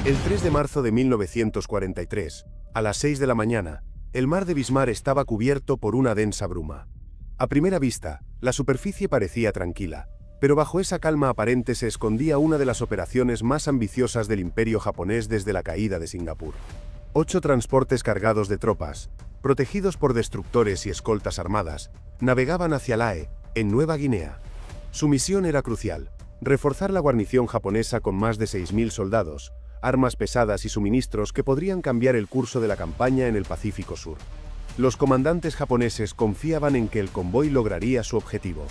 El 3 de marzo de 1943, a las 6 de la mañana, el mar de Bismarck estaba cubierto por una densa bruma. A primera vista, la superficie parecía tranquila, pero bajo esa calma aparente se escondía una de las operaciones más ambiciosas del Imperio japonés desde la caída de Singapur. 8 transportes cargados de tropas, protegidos por destructores y escoltas armadas, navegaban hacia Lae, en Nueva Guinea. Su misión era crucial: reforzar la guarnición japonesa con más de 6.000 soldados, armas pesadas y suministros que podrían cambiar el curso de la campaña en el Pacífico Sur. Los comandantes japoneses confiaban en que el convoy lograría su objetivo.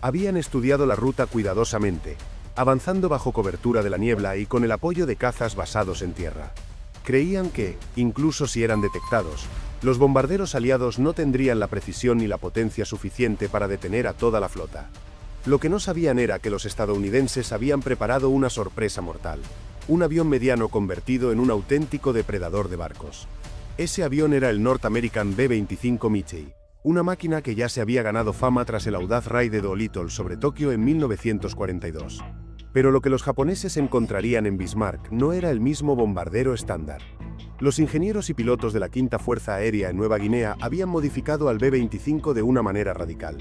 Habían estudiado la ruta cuidadosamente, avanzando bajo cobertura de la niebla y con el apoyo de cazas basados en tierra. Creían que, incluso si eran detectados, los bombarderos aliados no tendrían la precisión ni la potencia suficiente para detener a toda la flota. Lo que no sabían era que los estadounidenses habían preparado una sorpresa mortal: un avión mediano convertido en un auténtico depredador de barcos. Ese avión era el North American B-25 Mitchell, una máquina que ya se había ganado fama tras el audaz raid de Doolittle sobre Tokio en 1942. Pero lo que los japoneses encontrarían en Bismarck no era el mismo bombardero estándar. Los ingenieros y pilotos de la Quinta Fuerza Aérea en Nueva Guinea habían modificado al B-25 de una manera radical.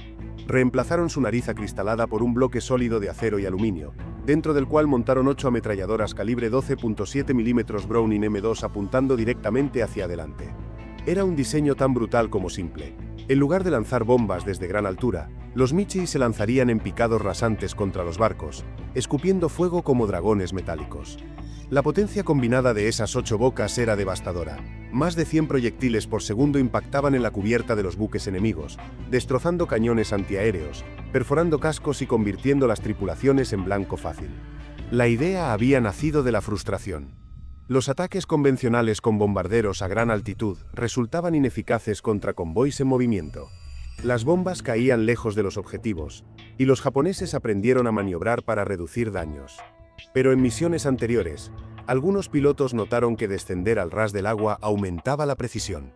Reemplazaron su nariz acristalada por un bloque sólido de acero y aluminio, dentro del cual montaron 8 ametralladoras calibre 12.7 mm Browning M2 apuntando directamente hacia adelante. Era un diseño tan brutal como simple. En lugar de lanzar bombas desde gran altura, los Mitchell se lanzarían en picados rasantes contra los barcos, escupiendo fuego como dragones metálicos. La potencia combinada de esas 8 bocas era devastadora. Más de 100 proyectiles por segundo impactaban en la cubierta de los buques enemigos, destrozando cañones antiaéreos, perforando cascos y convirtiendo las tripulaciones en blanco fácil. La idea había nacido de la frustración. Los ataques convencionales con bombarderos a gran altitud resultaban ineficaces contra convoys en movimiento. Las bombas caían lejos de los objetivos, y los japoneses aprendieron a maniobrar para reducir daños. Pero en misiones anteriores, algunos pilotos notaron que descender al ras del agua aumentaba la precisión.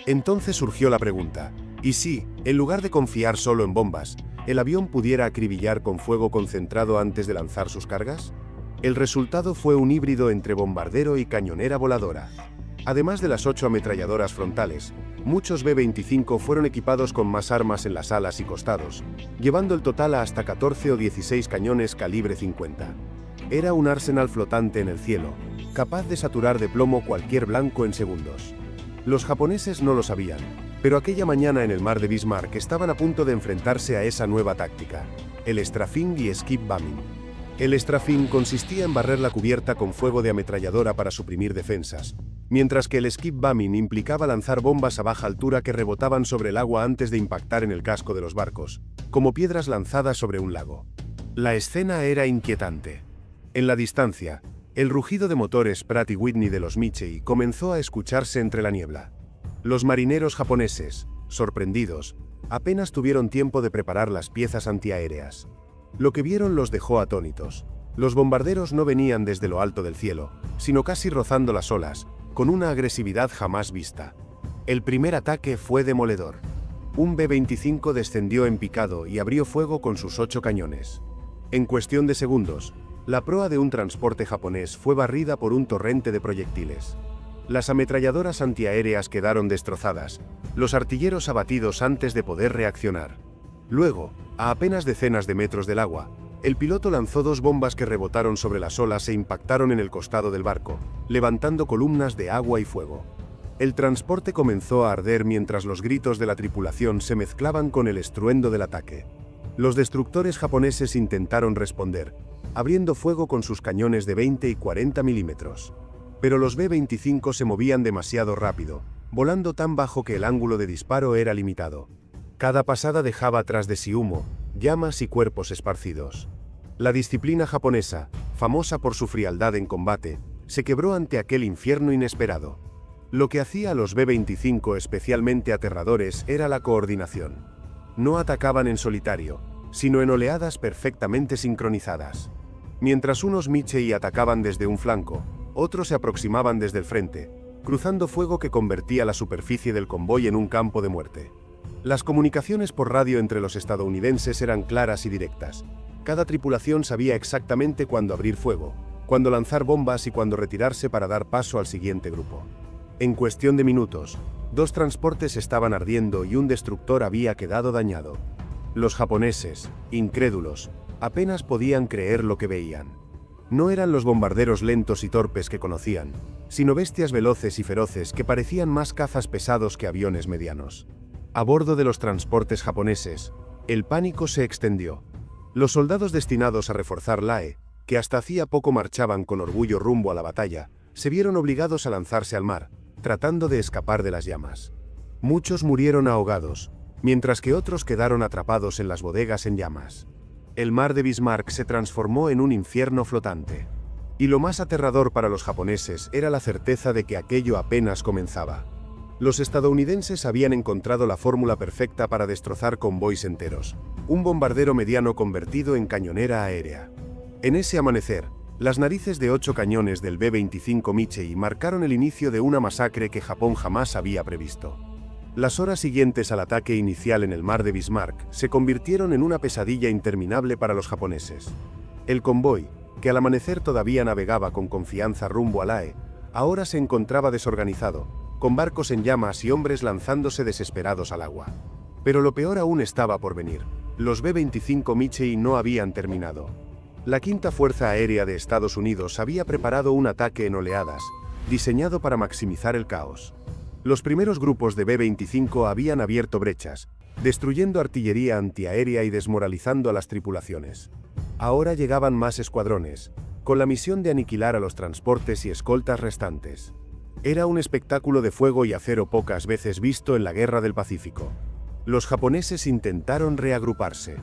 Entonces surgió la pregunta: ¿y si, en lugar de confiar solo en bombas, el avión pudiera acribillar con fuego concentrado antes de lanzar sus cargas? El resultado fue un híbrido entre bombardero y cañonera voladora. Además de las 8 ametralladoras frontales, muchos B-25 fueron equipados con más armas en las alas y costados, llevando el total a hasta 14 o 16 cañones calibre 50. Era un arsenal flotante en el cielo, capaz de saturar de plomo cualquier blanco en segundos. Los japoneses no lo sabían, pero aquella mañana en el mar de Bismarck estaban a punto de enfrentarse a esa nueva táctica: el strafing y skip bombing. El strafing consistía en barrer la cubierta con fuego de ametralladora para suprimir defensas, mientras que el skip bombing implicaba lanzar bombas a baja altura que rebotaban sobre el agua antes de impactar en el casco de los barcos, como piedras lanzadas sobre un lago. La escena era inquietante. En la distancia, el rugido de motores Pratt y Whitney de los Mitchell comenzó a escucharse entre la niebla. Los marineros japoneses, sorprendidos, apenas tuvieron tiempo de preparar las piezas antiaéreas. Lo que vieron los dejó atónitos. Los bombarderos no venían desde lo alto del cielo, sino casi rozando las olas, con una agresividad jamás vista. El primer ataque fue demoledor. Un B-25 descendió en picado y abrió fuego con sus 8 cañones. En cuestión de segundos, la proa de un transporte japonés fue barrida por un torrente de proyectiles. Las ametralladoras antiaéreas quedaron destrozadas, los artilleros abatidos antes de poder reaccionar. Luego, a apenas decenas de metros del agua, el piloto lanzó 2 bombas que rebotaron sobre las olas e impactaron en el costado del barco, levantando columnas de agua y fuego. El transporte comenzó a arder mientras los gritos de la tripulación se mezclaban con el estruendo del ataque. Los destructores japoneses intentaron responder, abriendo fuego con sus cañones de 20 y 40 milímetros. Pero los B-25 se movían demasiado rápido, volando tan bajo que el ángulo de disparo era limitado. Cada pasada dejaba tras de sí humo, llamas y cuerpos esparcidos. La disciplina japonesa, famosa por su frialdad en combate, se quebró ante aquel infierno inesperado. Lo que hacía a los B-25 especialmente aterradores era la coordinación. No atacaban en solitario, sino en oleadas perfectamente sincronizadas. Mientras unos Mitchell atacaban desde un flanco, otros se aproximaban desde el frente, cruzando fuego que convertía la superficie del convoy en un campo de muerte. Las comunicaciones por radio entre los estadounidenses eran claras y directas. Cada tripulación sabía exactamente cuándo abrir fuego, cuándo lanzar bombas y cuándo retirarse para dar paso al siguiente grupo. En cuestión de minutos, 2 transportes estaban ardiendo y un destructor había quedado dañado. Los japoneses, incrédulos, apenas podían creer lo que veían. No eran los bombarderos lentos y torpes que conocían, sino bestias veloces y feroces que parecían más cazas pesados que aviones medianos. A bordo de los transportes japoneses, el pánico se extendió. Los soldados destinados a reforzar Lae, que hasta hacía poco marchaban con orgullo rumbo a la batalla, se vieron obligados a lanzarse al mar, tratando de escapar de las llamas. Muchos murieron ahogados, mientras que otros quedaron atrapados en las bodegas en llamas. El mar de Bismarck se transformó en un infierno flotante. Y lo más aterrador para los japoneses era la certeza de que aquello apenas comenzaba. Los estadounidenses habían encontrado la fórmula perfecta para destrozar convoys enteros, un bombardero mediano convertido en cañonera aérea. En ese amanecer, las narices de 8 cañones del B-25 Michei marcaron el inicio de una masacre que Japón jamás había previsto. Las horas siguientes al ataque inicial en el mar de Bismarck se convirtieron en una pesadilla interminable para los japoneses. El convoy, que al amanecer todavía navegaba con confianza rumbo a Lae, ahora se encontraba desorganizado, con barcos en llamas y hombres lanzándose desesperados al agua. Pero lo peor aún estaba por venir. Los B-25 Michei no habían terminado. La Quinta Fuerza Aérea de Estados Unidos había preparado un ataque en oleadas, diseñado para maximizar el caos. Los primeros grupos de B-25 habían abierto brechas, destruyendo artillería antiaérea y desmoralizando a las tripulaciones. Ahora llegaban más escuadrones, con la misión de aniquilar a los transportes y escoltas restantes. Era un espectáculo de fuego y acero pocas veces visto en la Guerra del Pacífico. Los japoneses intentaron reagruparse.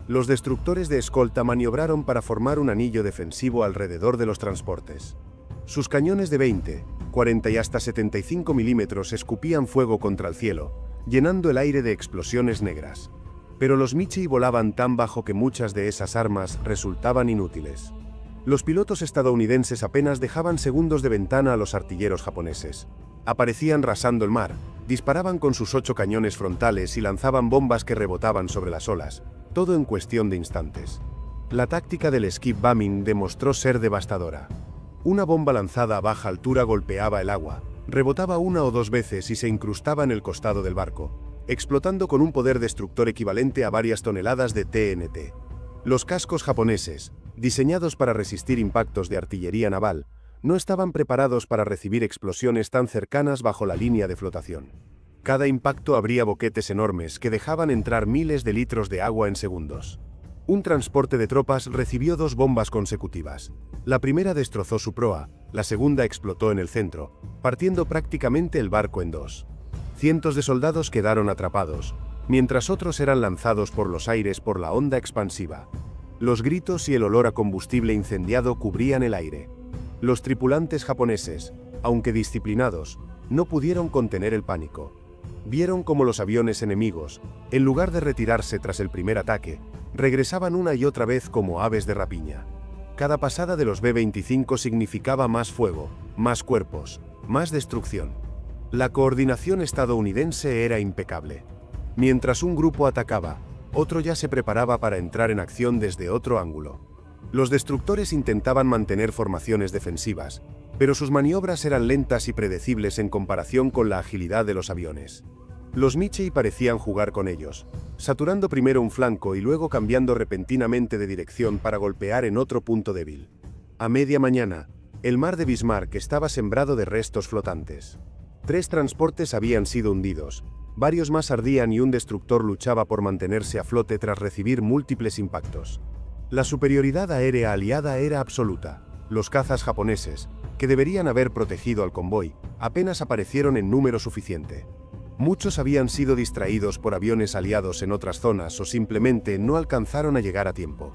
Los destructores de escolta maniobraron para formar un anillo defensivo alrededor de los transportes. Sus cañones de 20, 40 y hasta 75 milímetros escupían fuego contra el cielo, llenando el aire de explosiones negras. Pero los Michei volaban tan bajo que muchas de esas armas resultaban inútiles. Los pilotos estadounidenses apenas dejaban segundos de ventana a los artilleros japoneses. Aparecían rasando el mar, disparaban con sus 8 cañones frontales y lanzaban bombas que rebotaban sobre las olas, todo en cuestión de instantes. La táctica del skip bombing demostró ser devastadora. Una bomba lanzada a baja altura golpeaba el agua, rebotaba 1 o 2 veces y se incrustaba en el costado del barco, explotando con un poder destructor equivalente a varias toneladas de TNT. Los cascos japoneses, diseñados para resistir impactos de artillería naval, no estaban preparados para recibir explosiones tan cercanas bajo la línea de flotación. Cada impacto abría boquetes enormes que dejaban entrar miles de litros de agua en segundos. Un transporte de tropas recibió 2 bombas consecutivas. La primera destrozó su proa, la segunda explotó en el centro, partiendo prácticamente el barco en 2. Cientos de soldados quedaron atrapados, mientras otros eran lanzados por los aires por la onda expansiva. Los gritos y el olor a combustible incendiado cubrían el aire. Los tripulantes japoneses, aunque disciplinados, no pudieron contener el pánico. Vieron cómo los aviones enemigos, en lugar de retirarse tras el primer ataque, regresaban una y otra vez como aves de rapiña. Cada pasada de los B-25 significaba más fuego, más cuerpos, más destrucción. La coordinación estadounidense era impecable. Mientras un grupo atacaba, otro ya se preparaba para entrar en acción desde otro ángulo. Los destructores intentaban mantener formaciones defensivas, pero sus maniobras eran lentas y predecibles en comparación con la agilidad de los aviones. Los Michei parecían jugar con ellos, saturando primero un flanco y luego cambiando repentinamente de dirección para golpear en otro punto débil. A media mañana, el mar de Bismarck estaba sembrado de restos flotantes. 3 transportes habían sido hundidos, varios más ardían y un destructor luchaba por mantenerse a flote tras recibir múltiples impactos. La superioridad aérea aliada era absoluta. Los cazas japoneses, que deberían haber protegido al convoy, apenas aparecieron en número suficiente. Muchos habían sido distraídos por aviones aliados en otras zonas o simplemente no alcanzaron a llegar a tiempo.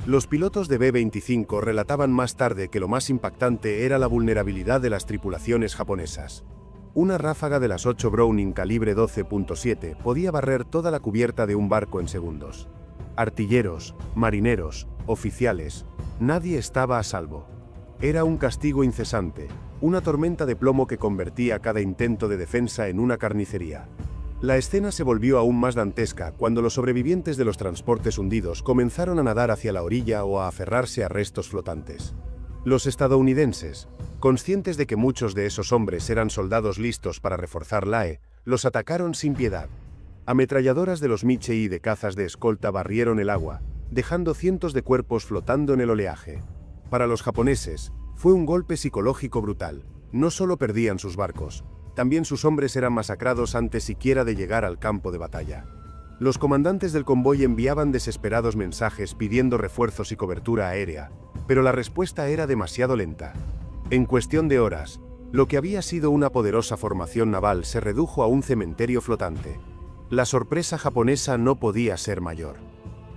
Los pilotos de B-25 relataban más tarde que lo más impactante era la vulnerabilidad de las tripulaciones japonesas. Una ráfaga de las 8 Browning calibre 12.7 podía barrer toda la cubierta de un barco en segundos. Artilleros, marineros, oficiales, nadie estaba a salvo. Era un castigo incesante, una tormenta de plomo que convertía cada intento de defensa en una carnicería. La escena se volvió aún más dantesca cuando los sobrevivientes de los transportes hundidos comenzaron a nadar hacia la orilla o a aferrarse a restos flotantes. Los estadounidenses, conscientes de que muchos de esos hombres eran soldados listos para reforzar Lae, los atacaron sin piedad. Ametralladoras de los Miche y de cazas de escolta barrieron el agua, dejando cientos de cuerpos flotando en el oleaje. Para los japoneses, fue un golpe psicológico brutal. No solo perdían sus barcos, también sus hombres eran masacrados antes siquiera de llegar al campo de batalla. Los comandantes del convoy enviaban desesperados mensajes pidiendo refuerzos y cobertura aérea, pero la respuesta era demasiado lenta. En cuestión de horas, lo que había sido una poderosa formación naval se redujo a un cementerio flotante. La sorpresa japonesa no podía ser mayor.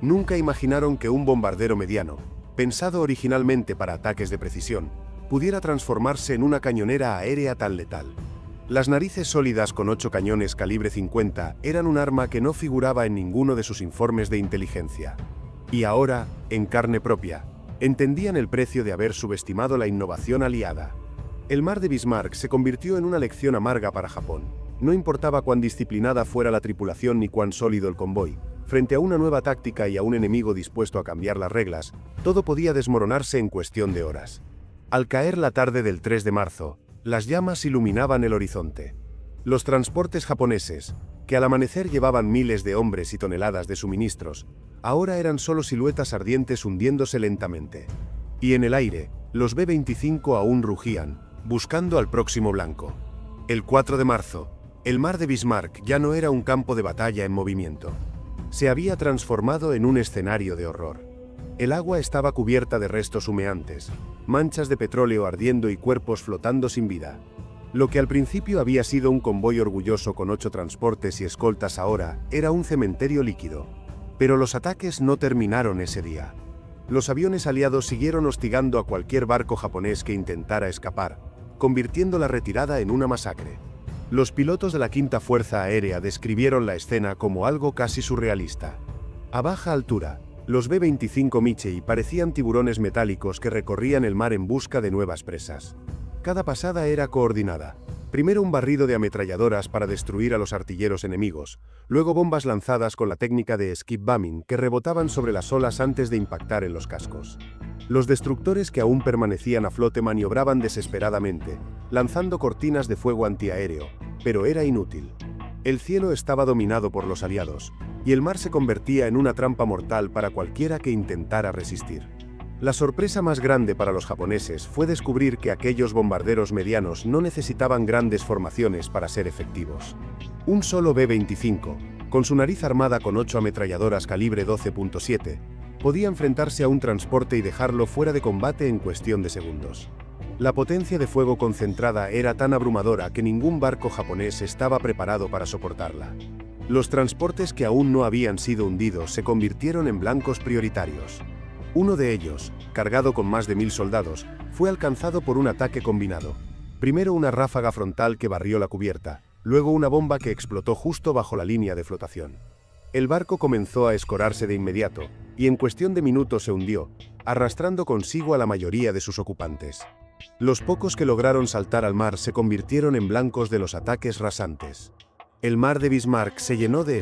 Nunca imaginaron que un bombardero mediano, pensado originalmente para ataques de precisión, pudiera transformarse en una cañonera aérea tan letal. Las narices sólidas con 8 cañones calibre 50 eran un arma que no figuraba en ninguno de sus informes de inteligencia. Y ahora, en carne propia, entendían el precio de haber subestimado la innovación aliada. El mar de Bismarck se convirtió en una lección amarga para Japón. No importaba cuán disciplinada fuera la tripulación ni cuán sólido el convoy, frente a una nueva táctica y a un enemigo dispuesto a cambiar las reglas, todo podía desmoronarse en cuestión de horas. Al caer la tarde del 3 de marzo, las llamas iluminaban el horizonte. Los transportes japoneses, que al amanecer llevaban miles de hombres y toneladas de suministros, ahora eran solo siluetas ardientes hundiéndose lentamente. Y en el aire, los B-25 aún rugían, buscando al próximo blanco. El 4 de marzo, el mar de Bismarck ya no era un campo de batalla en movimiento. Se había transformado en un escenario de horror. El agua estaba cubierta de restos humeantes, manchas de petróleo ardiendo y cuerpos flotando sin vida. Lo que al principio había sido un convoy orgulloso con 8 transportes y escoltas ahora era un cementerio líquido. Pero los ataques no terminaron ese día. Los aviones aliados siguieron hostigando a cualquier barco japonés que intentara escapar, convirtiendo la retirada en una masacre. Los pilotos de la Quinta Fuerza Aérea describieron la escena como algo casi surrealista. A baja altura, los B-25 Michei parecían tiburones metálicos que recorrían el mar en busca de nuevas presas. Cada pasada era coordinada. Primero un barrido de ametralladoras para destruir a los artilleros enemigos, luego bombas lanzadas con la técnica de skip bombing que rebotaban sobre las olas antes de impactar en los cascos. Los destructores que aún permanecían a flote maniobraban desesperadamente, lanzando cortinas de fuego antiaéreo, pero era inútil. El cielo estaba dominado por los aliados, y el mar se convertía en una trampa mortal para cualquiera que intentara resistir. La sorpresa más grande para los japoneses fue descubrir que aquellos bombarderos medianos no necesitaban grandes formaciones para ser efectivos. Un solo B-25, con su nariz armada con 8 ametralladoras calibre 12.7, podía enfrentarse a un transporte y dejarlo fuera de combate en cuestión de segundos. La potencia de fuego concentrada era tan abrumadora que ningún barco japonés estaba preparado para soportarla. Los transportes que aún no habían sido hundidos se convirtieron en blancos prioritarios. Uno de ellos, cargado con más de 1000 soldados, fue alcanzado por un ataque combinado. Primero una ráfaga frontal que barrió la cubierta, luego una bomba que explotó justo bajo la línea de flotación. El barco comenzó a escorarse de inmediato, y en cuestión de minutos se hundió, arrastrando consigo a la mayoría de sus ocupantes. Los pocos que lograron saltar al mar se convirtieron en blancos de los ataques rasantes. El mar de Bismarck se llenó de